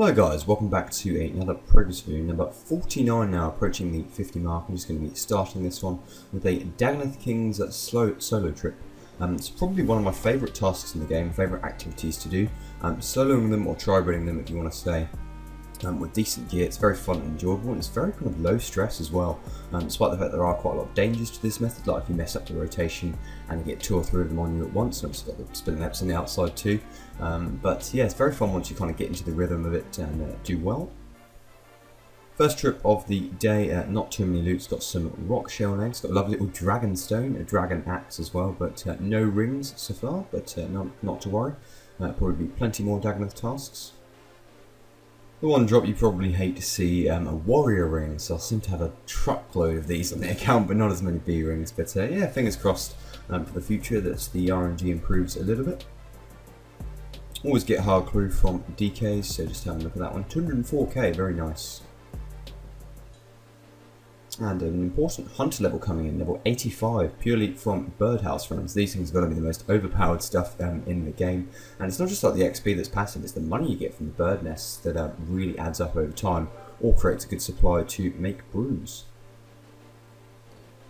Hello guys, welcome back to another progress video, number 49 now, approaching the 50 mark. I'm just going to be starting this one with a Dagonoth Kings solo trip. It's probably one of my favourite tasks in the game, favourite activities to do. Soloing them or tri-running them if you want to say. With decent gear, it's very fun and enjoyable, and it's very kind of low stress as well, despite the fact there are quite a lot of dangers to this method, like if you mess up the rotation and you get 2 or 3 of them on you at once. And obviously got the spinning laps on the outside too, but yeah, it's very fun once you kind of get into the rhythm of it and do well. First trip of the day, not too many loots, got some rock shell eggs, got a lovely little dragon stone, a dragon axe as well, but no rings so far, but not to worry, probably be plenty more Dagonoth tasks. The one drop you probably hate to see, a warrior ring, so I seem to have a truckload of these on the account, but not as many B rings, but yeah, fingers crossed for the future that the RNG improves a little bit. Always get hard clue from DKs, so just have a look at that one. 204k, very nice. And an important hunter level coming in, level 85, purely from birdhouse runs. These things are going to be the most overpowered stuff in the game. And it's not just like the XP that's passive, it's the money you get from the bird nests that really adds up over time, or creates a good supply to make brews.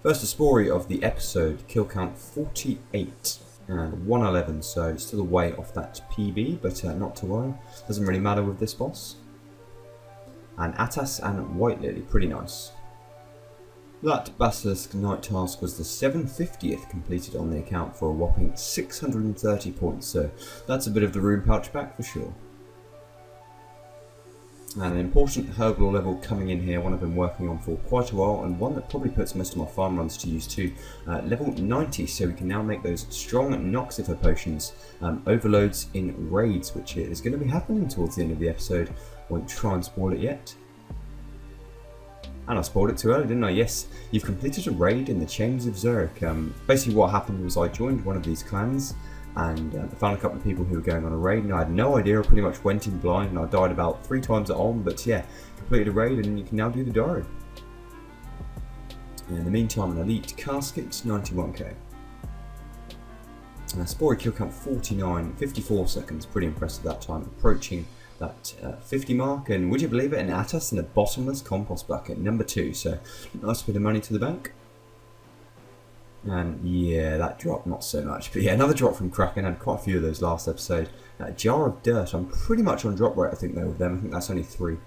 First Aspori of the episode, kill count 48 and 111, so still away off that PB, but not to worry, doesn't really matter with this boss. And Atas and White Lily, pretty nice. That Basilisk Night task was the 750th completed on the account for a whopping 630 points, so that's a bit of the rune pouch back for sure. And an important herbal level coming in here, one I've been working on for quite a while, and one that probably puts most of my farm runs to use too. Level 90, so we can now make those strong Noxifer potions, overloads in raids, which is going to be happening towards the end of the episode. Won't try and spoil it yet. And I spoiled it too early, didn't I? Yes, you've completed a raid in the Chambers of Xeric. Basically what happened was I joined one of these clans and found a couple of people who were going on a raid, and I had no idea. I pretty much went in blind and I died about 3 times at on, but yeah, completed a raid and you can now do the diary. In the meantime, an elite casket, 91k. Spori kill count 49, 54 seconds, pretty impressive that time, approaching that 50 mark, and would you believe it, an Atas in a bottomless compost bucket, number 2, so nice bit of money to the bank. And yeah, that drop not so much, but yeah, another drop from Kraken. Had quite a few of those last episode. Jar of Dirt, I'm pretty much on drop rate I think though with them, I think that's only 3.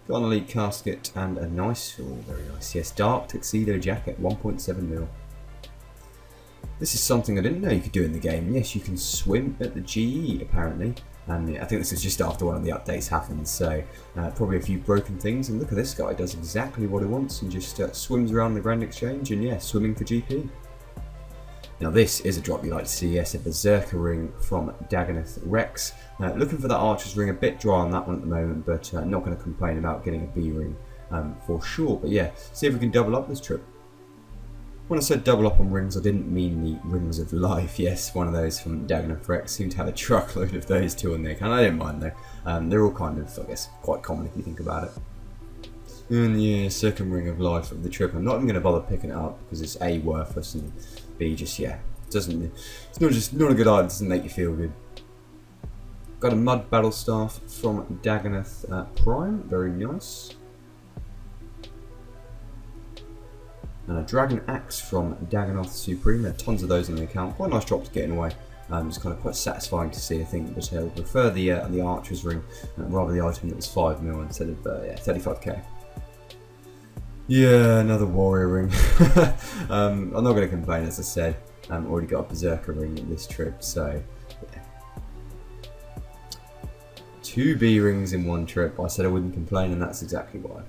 Got an elite casket and a nice, oh very nice, yes, dark tuxedo jacket, 1.7 mil. This is something I didn't know you could do in the game. Yes, you can swim at the GE apparently. And yeah, I think this is just after one of the updates happened, so probably a few broken things. And look at this guy, does exactly what he wants and just swims around the Grand Exchange, and yeah, swimming for GP. Now this is a drop you like to see, yes, a Berserker ring from Dagonoth Rex. Looking for that Archer's ring, a bit dry on that one at the moment, but not going to complain about getting a B ring for sure. But yeah, see if we can double up this trip. When I said double up on rings, I didn't mean the rings of life. Yes, one of those from Dagonoth Rex. Seem to have a truckload of those too on there, and I don't mind though. They're all kind of, I guess, quite common if you think about it. And yeah, second ring of life of the trip. I'm not even going to bother picking it up because it's A, worthless, and B, just yeah, it's not a good item. Doesn't make you feel good. Got a mud battle staff from Dagonoth Prime, very nice. And a dragon axe from Dagonoth Supreme. There are tons of those in the account. Quite nice drops getting away. It's kind of quite satisfying to see, I think. But I would prefer the archer's ring, rather the item that was 5 mil instead of yeah, 35k. Yeah, another warrior ring. I'm not going to complain, as I said. Already got a berserker ring in this trip, so yeah. 2 B rings in one trip. I said I wouldn't complain, and that's exactly why.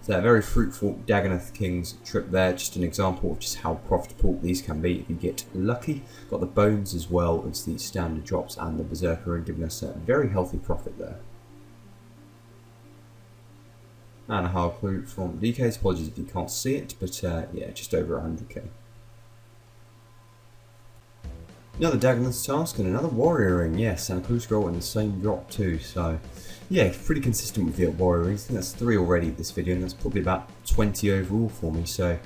So a very fruitful Dagonoth Kings trip there, just an example of just how profitable these can be if you get lucky. Got the bones as well as the standard drops and the Berserker ring, giving us a very healthy profit there. And a hard clue from DK's, apologies if you can't see it, but yeah, just over 100k. Another Dagonoth task and another warrior ring, yes, and a clue scroll in the same drop too, so yeah, pretty consistent with the warrior rings. I think that's 3 already this video, and that's probably about 20 overall for me, so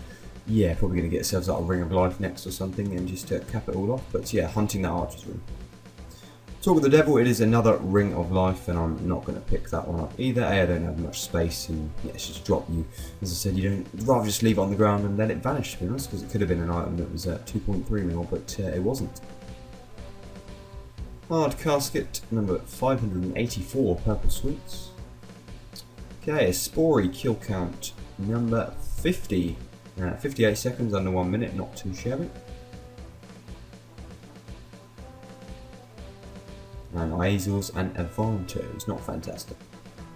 yeah, probably going to get ourselves out a ring of life next or something and just cap it all off. But yeah, hunting that archer's ring. Talk of the Devil, it is another Ring of Life, and I'm not going to pick that one up either. I don't have much space, and yeah, it's just drop you. As I said, you don't rather just leave it on the ground and let it vanish, to be honest, because it could have been an item that was at 2.3 mil, but it wasn't. Hard Casket, number 584, Purple Sweets. Okay, a Spory kill count, number 50. 58 seconds, under 1 minute, not too shabby. And Aizels and Avantos, not fantastic.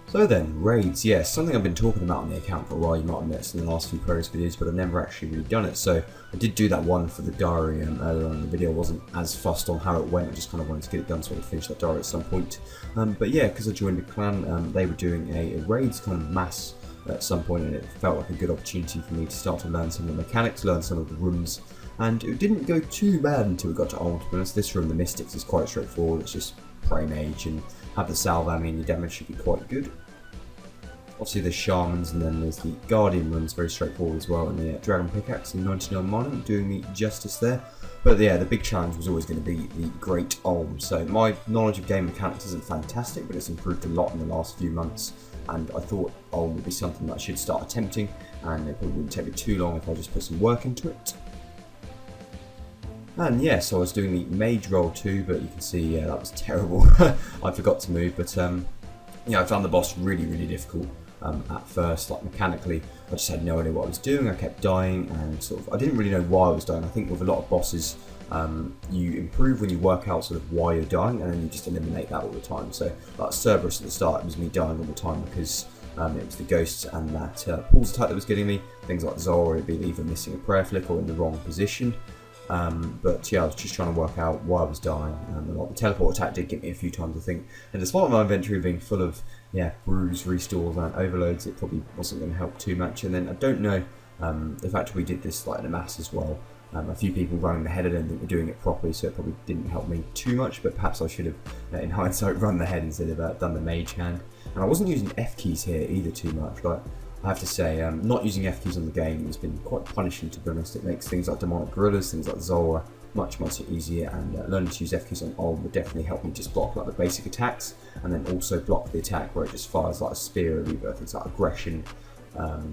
So then, raids, yes, something I've been talking about on the account for a while. You might have noticed in the last few progress videos, but I've never actually really done it. So I did do that one for the diary earlier on in the video. I wasn't as fussed on how it went, I just kind of wanted to get it done so I could finish that diary at some point. But yeah, because I joined a clan, they were doing a raids kind of mass at some point, and it felt like a good opportunity for me to start to learn some of the mechanics, learn some of the runes. And it didn't go too bad until we got to Ulm, to be honest. This room, the Mystics, is quite straightforward. It's just pray mage and have the salve. I mean, your damage should be quite good. Obviously there's Shamans, and then there's the Guardian runes, very straightforward as well, and the Dragon Pickaxe and 99 mining, doing me justice there. But yeah, the big challenge was always going to be the Great Ulm. So my knowledge of game mechanics isn't fantastic, but it's improved a lot in the last few months, and I thought Ulm would be something that I should start attempting, and it probably wouldn't take me too long if I just put some work into it. And yes, I was doing the mage roll too, but you can see that was terrible. I forgot to move, but yeah, I found the boss really, really difficult at first. Like mechanically, I just had no idea what I was doing. I kept dying, and sort of I didn't really know why I was dying. I think with a lot of bosses, you improve when you work out sort of why you're dying, and then you just eliminate that all the time. So like Cerberus at the start, it was me dying all the time because it was the ghosts and that pulse attack that was getting me. Things like Zora, it'd be either missing a prayer flick or in the wrong position. But yeah, I was just trying to work out why I was dying. Like the teleport attack did get me a few times, I think. And despite my inventory being full of brews, restores, and overloads, it probably wasn't going to help too much. And then I don't know the fact we did this like in a mass as well. A few people running the head, I don't think were doing it properly, so it probably didn't help me too much. But perhaps I should have, in hindsight, run the head instead of done the mage hand. And I wasn't using F keys here either too much. Like I have to say, not using F keys on the game has been quite punishing, to be honest. It makes things like demonic gorillas, things like Zora, much easier, and learning to use F keys on Ulm would definitely help me just block like the basic attacks, and then also block the attack where it just fires like a spear of either things like aggression,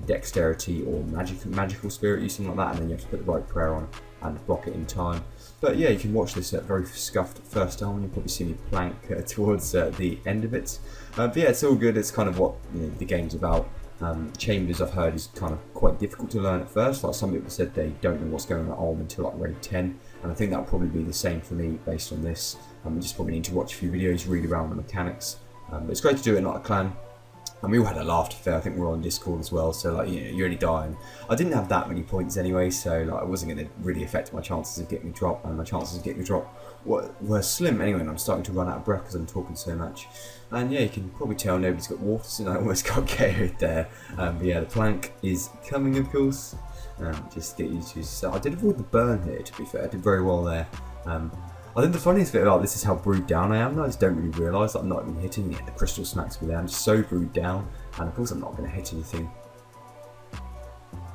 dexterity, or magical spirit use, something like that, and then you have to put the right prayer on and block it in time. But yeah, you can watch this very scuffed first time. You'll probably see me plank towards the end of it. But yeah, it's all good. It's kind of what the game's about. Chambers, I've heard, is kind of quite difficult to learn at first. Like some people said they don't know what's going on at Ulm until like raid 10, and I think that'll probably be the same for me based on this. We just probably need to watch a few videos, read around the mechanics. But it's great to do it not a clan. And we all had a laugh, to be fair. I think we're on Discord as well, so like you only die. And I didn't have that many points anyway, so like it wasn't going to really affect my chances of getting a drop, and my chances of getting a drop were slim anyway. And I'm starting to run out of breath because I'm talking so much. And yeah, you can probably tell nobody's got waters, and I almost got carried there. But yeah, the plank is coming, of course. Just get used to it. So I did avoid the burn here, to be fair. I did very well there. I think the funniest bit about this is how brewed down I am. I just don't really realise that I'm not even hitting it. The crystal smacks me there. I'm just so brewed down, and of course I'm not going to hit anything.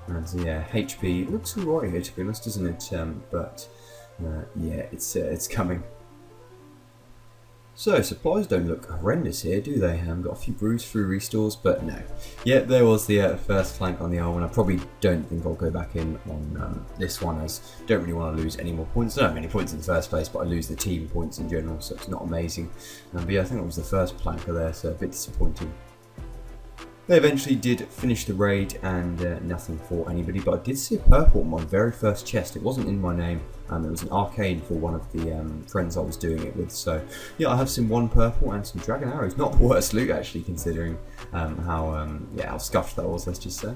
And yeah, HP looks alright here, to be honest, doesn't it? But yeah, it's coming. So, supplies don't look horrendous here, do they? Got a few brews through restores, but no. Yeah, there was the first flank on the Ulm, and I probably don't think I'll go back in on this one, as I don't really want to lose any more points. I don't have many points in the first place, but I lose the team points in general, so it's not amazing. But yeah, I think it was the first planker there, so a bit disappointing. They eventually did finish the raid, and nothing for anybody, but I did see a purple on my very first chest. It wasn't in my name, it was an arcane for one of the friends I was doing it with. So yeah, I have some 1 purple and some dragon arrows. Not the worst loot actually, considering how scuffed that was, let's just say.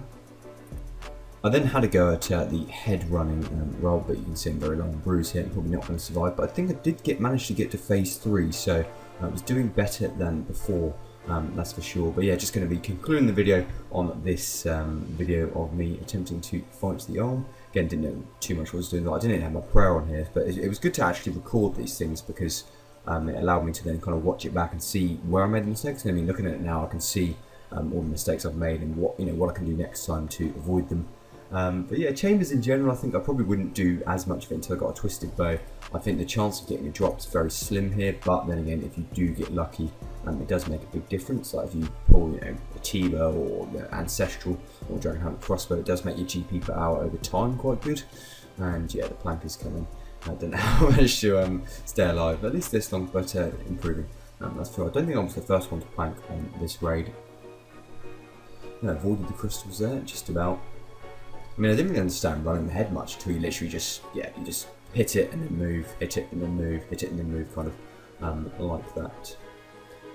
I then had a go at the head running roll, but you can see I'm very long bruise here. I'm probably not going to survive, but I think I did manage to get to phase 3, so I was doing better than before. That's for sure. But yeah, just going to be concluding the video on this video of me attempting to fight the Ulm. Again, didn't know too much what I was doing. I didn't have my prayer on here, but it was good to actually record these things because it allowed me to then kind of watch it back and see where I made the mistakes. And I mean, looking at it now, I can see all the mistakes I've made and what I can do next time to avoid them. But yeah, Chambers in general, I think I probably wouldn't do as much of it until I got a twisted bow. I think the chance of getting a drop is very slim here, but then again, if you do get lucky, it does make a big difference. Like if you pull, a Tiba or Ancestral or Dragon Hunter Crossbow, it does make your GP per hour over time quite good. And yeah, the plank is coming. I don't know how I managed to stay alive, at least this long, but improving. That's true. I don't think I was the first one to plank on this raid. Avoided the crystals there, just about. I mean, I didn't really understand running the head much until you literally just, you just hit it and then move, hit it and then move, hit it and then move, kind of like that.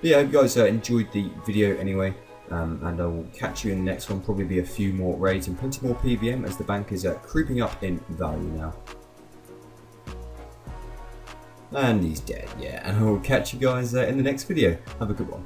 But yeah, I hope you guys enjoyed the video anyway, and I will catch you in the next one. Probably be a few more raids and plenty more PVM as the bank is creeping up in value now. And he's dead, yeah, and I will catch you guys in the next video. Have a good one.